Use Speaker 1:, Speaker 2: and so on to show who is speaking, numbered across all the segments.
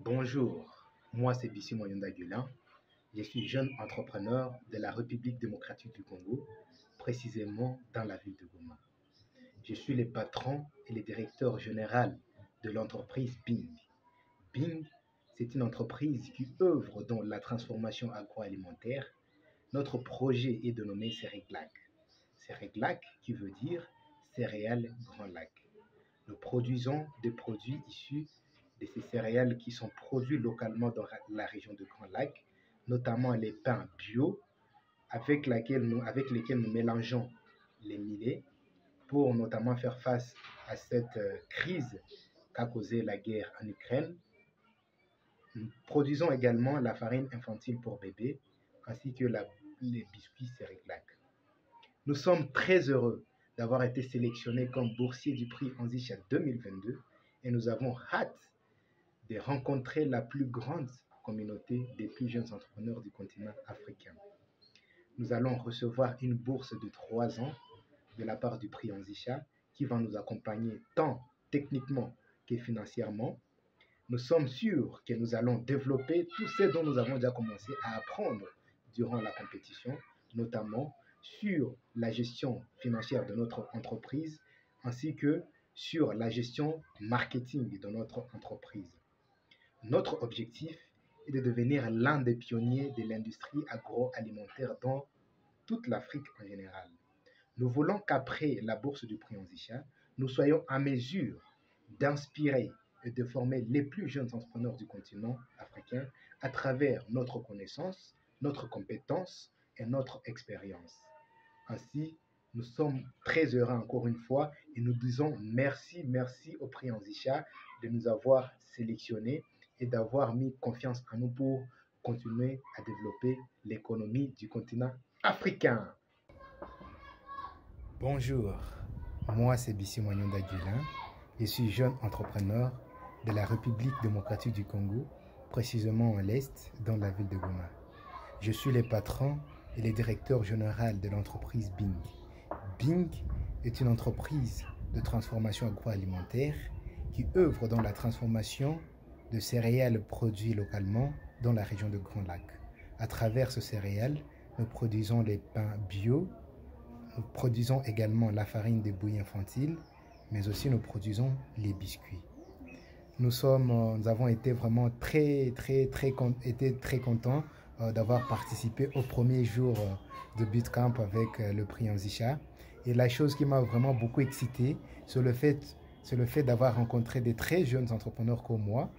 Speaker 1: Bonjour, moi c'est Bissi Moyonda Gulen. Je suis jeune entrepreneur de la République démocratique du Congo, précisément dans la ville de Goma. Je suis le patron et le directeur général de l'entreprise Bing. Bing, c'est une entreprise qui œuvre dans la transformation agroalimentaire. Notre projet est dénommé Céréglac. Céréglac qui veut dire céréales Grand Lac. Nous produisons des produits issus de ces céréales qui sont produits localement dans la région de Grand Lac, notamment les pains bio avec lesquels nous mélangeons les millets pour notamment faire face à cette crise qu'a causée la guerre en Ukraine. Nous produisons également la farine infantile pour bébés ainsi que les biscuits Céréglac. Nous sommes très heureux d'avoir été sélectionnés comme boursier du prix Anzicha 2022 et nous avons hâte de rencontrer la plus grande communauté des plus jeunes entrepreneurs du continent africain. Nous allons recevoir une bourse de 3 ans de la part du prix Anzicha qui va nous accompagner tant techniquement que financièrement. Nous sommes sûrs que nous allons développer tout ce dont nous avons déjà commencé à apprendre durant la compétition, notamment sur la gestion financière de notre entreprise ainsi que sur la gestion marketing de notre entreprise. Notre objectif est de devenir l'un des pionniers de l'industrie agroalimentaire dans toute l'Afrique en général. Nous voulons qu'après la bourse du prix Anzicha, nous soyons en mesure d'inspirer et de former les plus jeunes entrepreneurs du continent africain à travers notre connaissance, notre compétence et notre expérience. Ainsi, nous sommes très heureux encore une fois et nous disons merci au prix Anzicha de nous avoir sélectionnés et d'avoir mis confiance en nous pour continuer à développer l'économie du continent africain. Bonjour, moi c'est Bissi Moyonda Gulen. Je suis jeune entrepreneur de la République démocratique du Congo, précisément à l'Est, dans la ville de Goma. Je suis le patron et le directeur général de l'entreprise Bing. Bing est une entreprise de transformation agroalimentaire qui œuvre dans la transformation de céréales produits localement dans la région de Grand Lac. À travers ce céréales, nous produisons les pains bio, nous produisons également la farine de bouillie infantile, mais aussi nous produisons les biscuits. Nous avons été vraiment très contents d'avoir participé au premier jour de bootcamp avec le prix Anzicha. Et la chose qui m'a vraiment beaucoup excité, c'est le fait d'avoir rencontré des très jeunes entrepreneurs comme moi,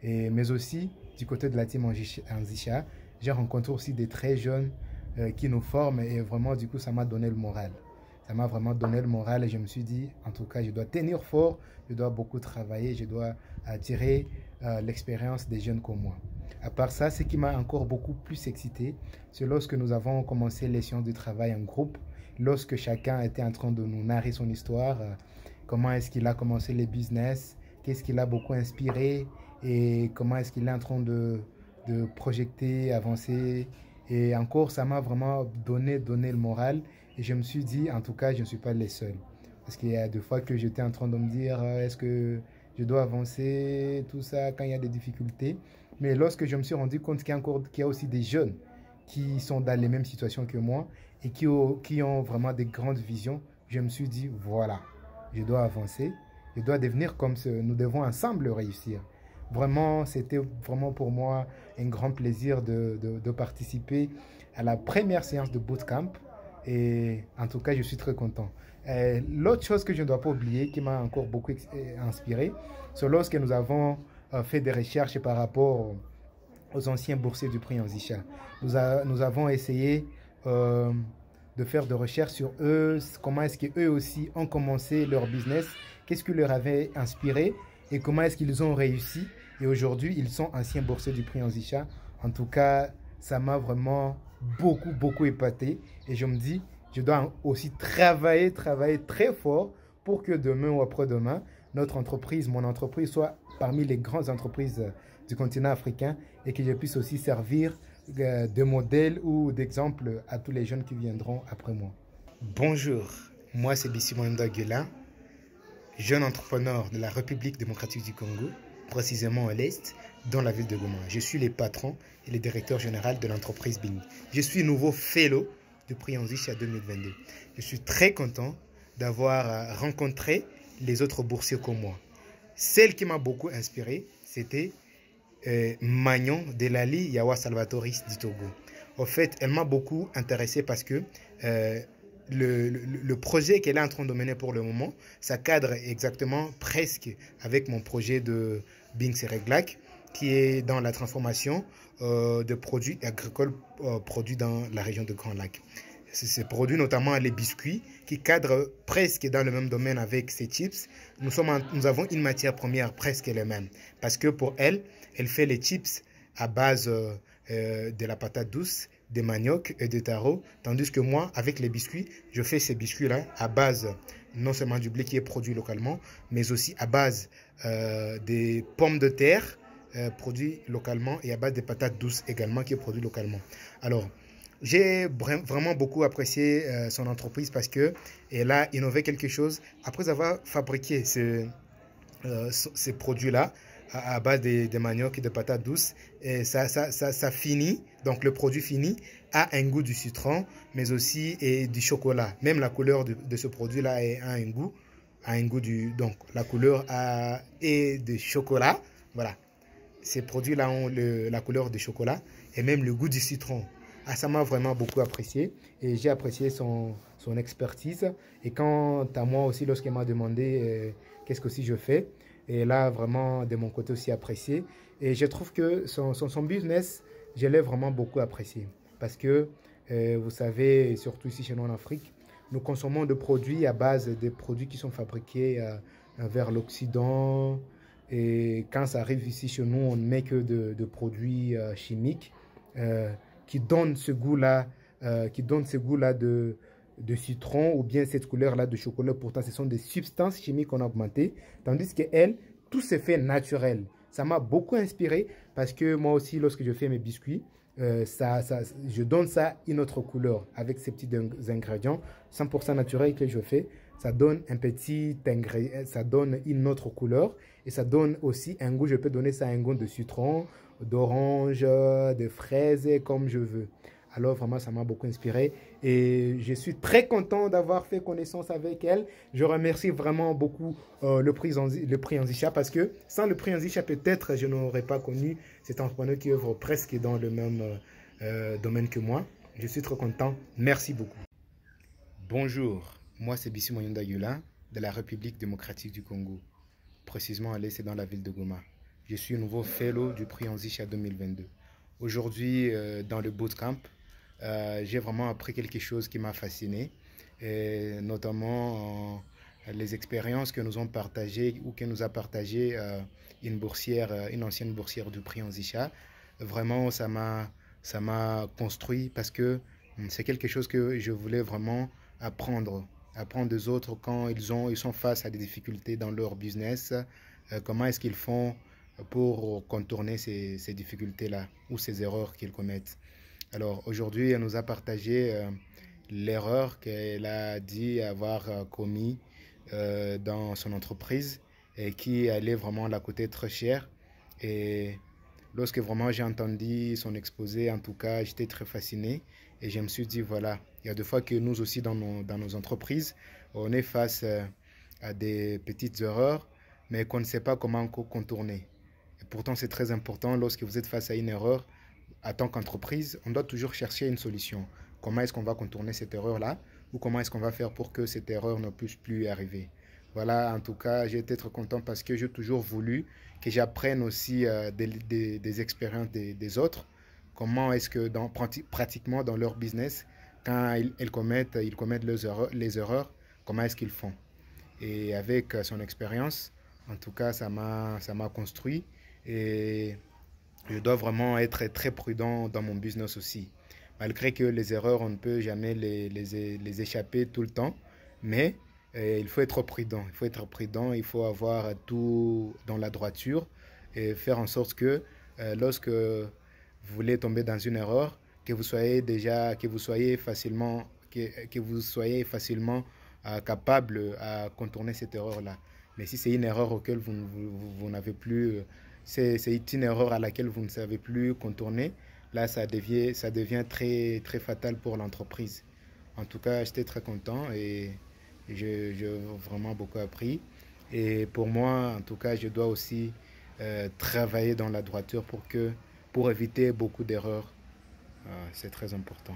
Speaker 1: mais aussi du côté de la team Anzicha, j'ai rencontré aussi des très jeunes qui nous forment et vraiment du coup ça m'a donné le moral. Ça m'a vraiment donné le moral et je me suis dit, en tout cas, je dois tenir fort, je dois beaucoup travailler, je dois attirer l'expérience des jeunes comme moi. À part ça, ce qui m'a encore beaucoup plus excité, c'est lorsque nous avons commencé les séances de travail en groupe, lorsque chacun était en train de nous narrer son histoire, comment est-ce qu'il a commencé les business, qu'est-ce qui l'a beaucoup inspiré et comment est-ce qu'il est en train de projeter, avancer. Et encore, ça m'a vraiment donné le moral. Et je me suis dit, en tout cas, je ne suis pas le seul. Parce qu'il y a des fois que j'étais en train de me dire, est-ce que je dois avancer, tout ça, quand il y a des difficultés. Mais lorsque je me suis rendu compte qu'il y a aussi des jeunes qui sont dans les mêmes situations que moi et qui ont vraiment des grandes visions, je me suis dit, voilà, je dois avancer, je dois devenir comme ce, nous devons ensemble réussir. Vraiment, c'était vraiment pour moi un grand plaisir de participer à la première séance de bootcamp. Et en tout cas, je suis très content. L'autre chose que je ne dois pas oublier, qui m'a encore beaucoup inspiré, c'est lorsque nous avons fait des recherches par rapport aux anciens boursiers du prix Anzicha. Nous avons essayé de faire des recherches sur eux, comment est-ce qu'eux aussi ont commencé leur business, qu'est-ce qui leur avait inspiré et comment est-ce qu'ils ont réussi. Et aujourd'hui, ils sont anciens boursiers du prix Anzicha. En tout cas, ça m'a vraiment beaucoup épaté. Et je me dis, je dois aussi travailler très fort pour que demain ou après-demain, mon entreprise soit parmi les grandes entreprises du continent africain et que je puisse aussi servir de modèle ou d'exemple à tous les jeunes qui viendront après moi. Bonjour, moi c'est Bissi Moyonda Gulen, jeune entrepreneur de la République démocratique du Congo, précisément à l'Est, dans la ville de Goma. Je suis le patron et le directeur général de l'entreprise Bing. Je suis nouveau fellow du prix Anzicha 2022. Je suis très content d'avoir rencontré les autres boursiers comme moi. Celle qui m'a beaucoup inspiré, c'était Magnon Delali Yawa Salvatoris du Togo. En fait, elle m'a beaucoup intéressé parce que le projet qu'elle est en train de mener pour le moment, ça cadre exactement presque avec mon projet de Bing Sereglac, qui est dans la transformation de produits agricoles produits dans la région de Grand Lac. Ces produits, notamment les biscuits, qui cadrent presque dans le même domaine avec ces chips. Nous avons une matière première presque les mêmes. Parce que pour elle, elle fait les chips à base de la patate douce, de manioc et de taro. Tandis que moi, avec les biscuits, je fais ces biscuits-là à base non seulement du blé qui est produit localement, mais aussi à base des pommes de terre produits localement et à base des patates douces également qui est produit localement. Alors, j'ai vraiment beaucoup apprécié son entreprise parce qu'elle a innové quelque chose après avoir fabriqué ces produits-là à base de manioc et de patates douces. Et ça finit, donc le produit fini a un goût du citron, mais aussi du chocolat. Même la couleur de ce produit-là a un goût donc la couleur est de chocolat. Voilà. Ces produits-là ont la couleur de chocolat et même le goût du citron. Ah, ça m'a vraiment beaucoup apprécié et j'ai apprécié son expertise. Et quant à moi aussi, lorsqu'elle m'a demandé qu'est-ce que si je fais, et là, vraiment, de mon côté aussi apprécié. Et je trouve que son business, je l'ai vraiment beaucoup apprécié. Parce que, vous savez, surtout ici chez nous en Afrique, nous consommons des produits à base de produits qui sont fabriqués vers l'Occident. Et quand ça arrive ici chez nous, on ne met que de produits chimiques qui donnent ce goût-là, de citron ou bien cette couleur-là de chocolat. Pourtant, ce sont des substances chimiques qu'on a augmentées. Tandis qu'elle, tout se fait naturel. Ça m'a beaucoup inspiré parce que moi aussi, lorsque je fais mes biscuits, je donne ça une autre couleur avec ces petits ingrédients 100% naturels que je fais. Ça donne un petit ingrédient, ça donne une autre couleur et ça donne aussi un goût. Je peux donner ça un goût de citron, d'orange, de fraises, comme je veux. Alors vraiment, ça m'a beaucoup inspiré et je suis très content d'avoir fait connaissance avec elle. Je remercie vraiment beaucoup le prix Anzicha parce que sans le prix Anzicha, peut-être je n'aurais pas connu cet entrepreneur qui œuvre presque dans le même domaine que moi. Je suis trop content. Merci beaucoup. Bonjour, moi c'est Bissi Moyonda Yula de la République démocratique du Congo. Précisément à l'est, c'est dans la ville de Goma. Je suis nouveau fellow du prix Anzicha 2022. Aujourd'hui, dans le bootcamp, j'ai vraiment appris quelque chose qui m'a fasciné, et notamment les expériences que nous ont partagées ou que nous a partagé une ancienne boursière du prix Anzicha. Vraiment, ça m'a construit parce que c'est quelque chose que je voulais vraiment apprendre des autres quand ils sont face à des difficultés dans leur business. Comment est-ce qu'ils font pour contourner ces difficultés-là ou ces erreurs qu'ils commettent. Alors aujourd'hui, elle nous a partagé l'erreur qu'elle a dit avoir commis dans son entreprise et qui allait vraiment la coûter très cher. Et lorsque vraiment j'ai entendu son exposé, en tout cas, j'étais très fasciné et je me suis dit, voilà, il y a des fois que nous aussi dans nos entreprises, on est face à des petites erreurs, mais qu'on ne sait pas comment contourner. Et pourtant, c'est très important lorsque vous êtes face à une erreur. En tant qu'entreprise, on doit toujours chercher une solution. Comment est-ce qu'on va contourner cette erreur-là ou comment est-ce qu'on va faire pour que cette erreur ne puisse plus arriver. Voilà, en tout cas, j'ai été très content parce que j'ai toujours voulu que j'apprenne aussi des expériences des autres. Comment est-ce que pratiquement dans leur business, quand ils commettent les erreurs, comment est-ce qu'ils font. Et avec son expérience, en tout cas, ça m'a construit et je dois vraiment être très prudent dans mon business aussi. Malgré que les erreurs, on ne peut jamais les échapper tout le temps, mais il faut être prudent. Il faut avoir tout dans la droiture et faire en sorte que lorsque vous voulez tomber dans une erreur, que vous soyez facilement capable à contourner cette erreur-là. Mais si c'est une erreur auquel vous n'avez plus, c'est une erreur à laquelle vous ne savez plus contourner, là, ça devient très, très fatal pour l'entreprise. En tout cas, j'étais très content et j'ai vraiment beaucoup appris. Et pour moi, en tout cas, je dois aussi travailler dans la droiture pour éviter beaucoup d'erreurs. C'est très important.